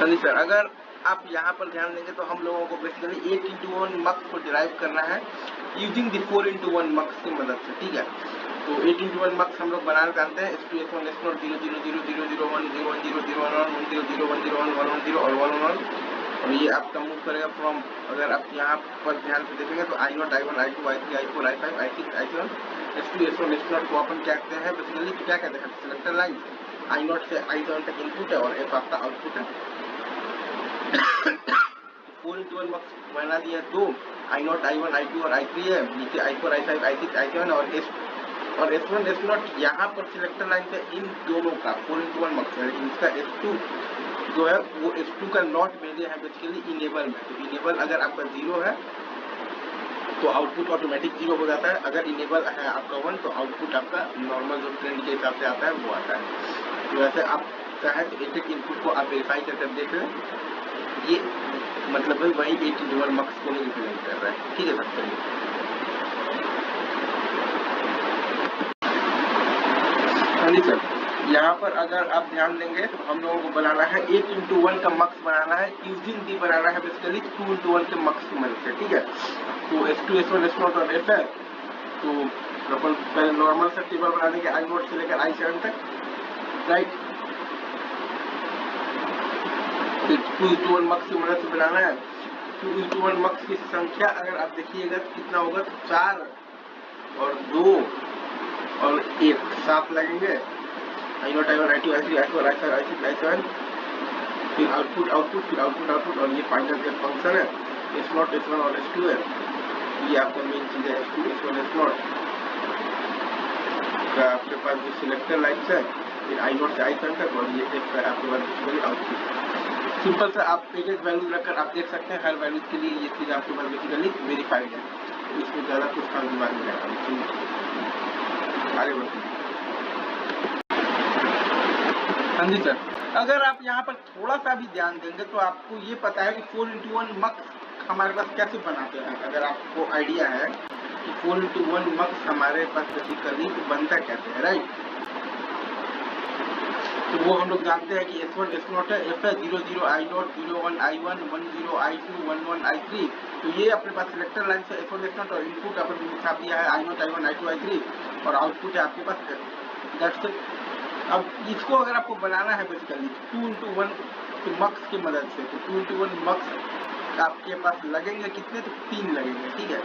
चलिए सर, अगर आप यहाँ पर ध्यान देंगे तो हम लोगों को बेसिकली 8x1 मक्स को डिराइव करना है यूजिंग द 4x1 मक्स की मदद से, ठीक है। तो 8x1 मक्स हम लोग बनाना जानते हैं, S2 S1 S0 0 0 0 0 0 1 0 1 0 0 1 1 0 0 1 0 1 1 1 0 और 1 1 और ये आपका मूव करेगा फ्रॉम, अगर आप यहाँ पर ध्यान से देखेंगे तो I0 I1 I2 I3 I4 I5 I6 I7 S2 S1 S0 को अपन क्या कहते हैं बेसिकली, क्या कहते हैं सिलेक्टर लाइन। I0 से I7 तक इनपुट है और F आपका आउटपुट है। 4x1 मक्स बना दिया दो, I0 I1 I2 और I3 है, नीचे I4 I5 I6 I7 और S1 S0 यहाँ पर सिलेक्टर लाइन से इन दोनों का 4x1 मक्स है, लेकिन इसका S2 जो है वो S2 का नॉट वैल्यू है बेसिकली इनेबल में। तो इनेबल अगर आपका 0 है तो आउटपुट ऑटोमेटिक 0 हो जाता है, अगर इनेबल है आपका 1 तो आउटपुट आपका नॉर्मल जो ट्रेंड के हिसाब से आता है वो आता है। तो वैसे आप चाहे तो एक एक इनपुट को आप वेरीफाई करके देख लें, ये मतलब है वही 8x1 मक्स को ही रिप्रेजेंट कर रहा है, ठीक है सर। चलिए हाँ सर, यहाँ पर अगर आप ध्यान देंगे तो हम लोगों को बनाना है 8x1 का मक्स बनाना है यूजिंग दी बनाना है बेसिकली 2x1 के मक्स की मदद से, ठीक है। तो S2 S1 S0 और F है, तो अपन पहले नॉर्मल सा टेबल बना देंगे I0 से लेकर I7 तक, राइट। 2x1 मक्स की मदद से बनाना है। 2x1 मक्स की संख्या अगर आप देखिएगा तो कितना होगा, 4 और 2 और 1 7 लगेंगे। I0 I1 I2 I3 I4 I5 I6 I7 फिर आउटपुट आउटपुट फिर आउटपुट आउटपुट और ये फाइनल का फंक्शन है S0 S1 और S2 है। ये आपका मेन चीज है S2 S1 S0 का आपके पास जो सिलेक्टर लाइन्स है, फिर I0 से I7 तक और ये F है आपके पास बेसिकली आउटपुट। सिंपल से आप एक एक वैल्यू रखकर आप देख सकते हैं, हर वैल्यू के लिए ये चीज आपके पास बेसिकली वेरीफाइड है, तो इसमें ज़्यादा कुछ काम दिमाग में नहीं आता। आगे बढ़ते हैं। हाँ जी सर, अगर आप यहाँ पर थोड़ा सा भी ध्यान देंगे तो आपको ये पता है कि 4x1 मक्स हमारे पास कैसे बनाते हैं। अगर आपको आइडिया है कि 4x1 मक्स हमारे पास बेसिकली बनता कैसे है, राइट। तो वो हम लोग जानते हैं कि S1 S0 है, F है 0 0 I0 0 1 I1 1 0 I2 1 1 I3। तो ये अपने पास सिलेक्टर लाइन से S1 S0 और इनपुट अपन छाप दिया है I0 I1 I2 I3 और आउटपुट है आपके पास दैट्स इट। अब इसको अगर आपको बनाना है बेसिकली 2x1 के मक्स की मदद से, तो 2x1 मक्स आपके पास लगेंगे कितने, तो 3 लगेंगे, ठीक है।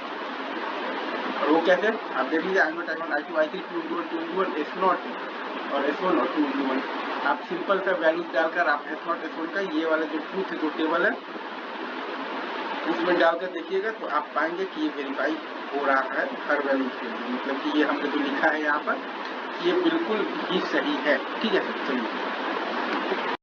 और वो कैसे आप देख लीजिए, I0 I1 I2 I3 2x1 S0 और S1 और 2x1 आप सिंपल सा वैल्यूज डालकर आप S0 S1 का ये वाला जो ट्रूथ जो टेबल है उसमें डालकर देखिएगा तो आप पाएंगे कि ये वेरीफाई हो रहा है हर वैल्यूज के लिए, मतलब कि ये हमने जो लिखा है यहाँ पर ये बिल्कुल ही सही है, ठीक है सर। चलिए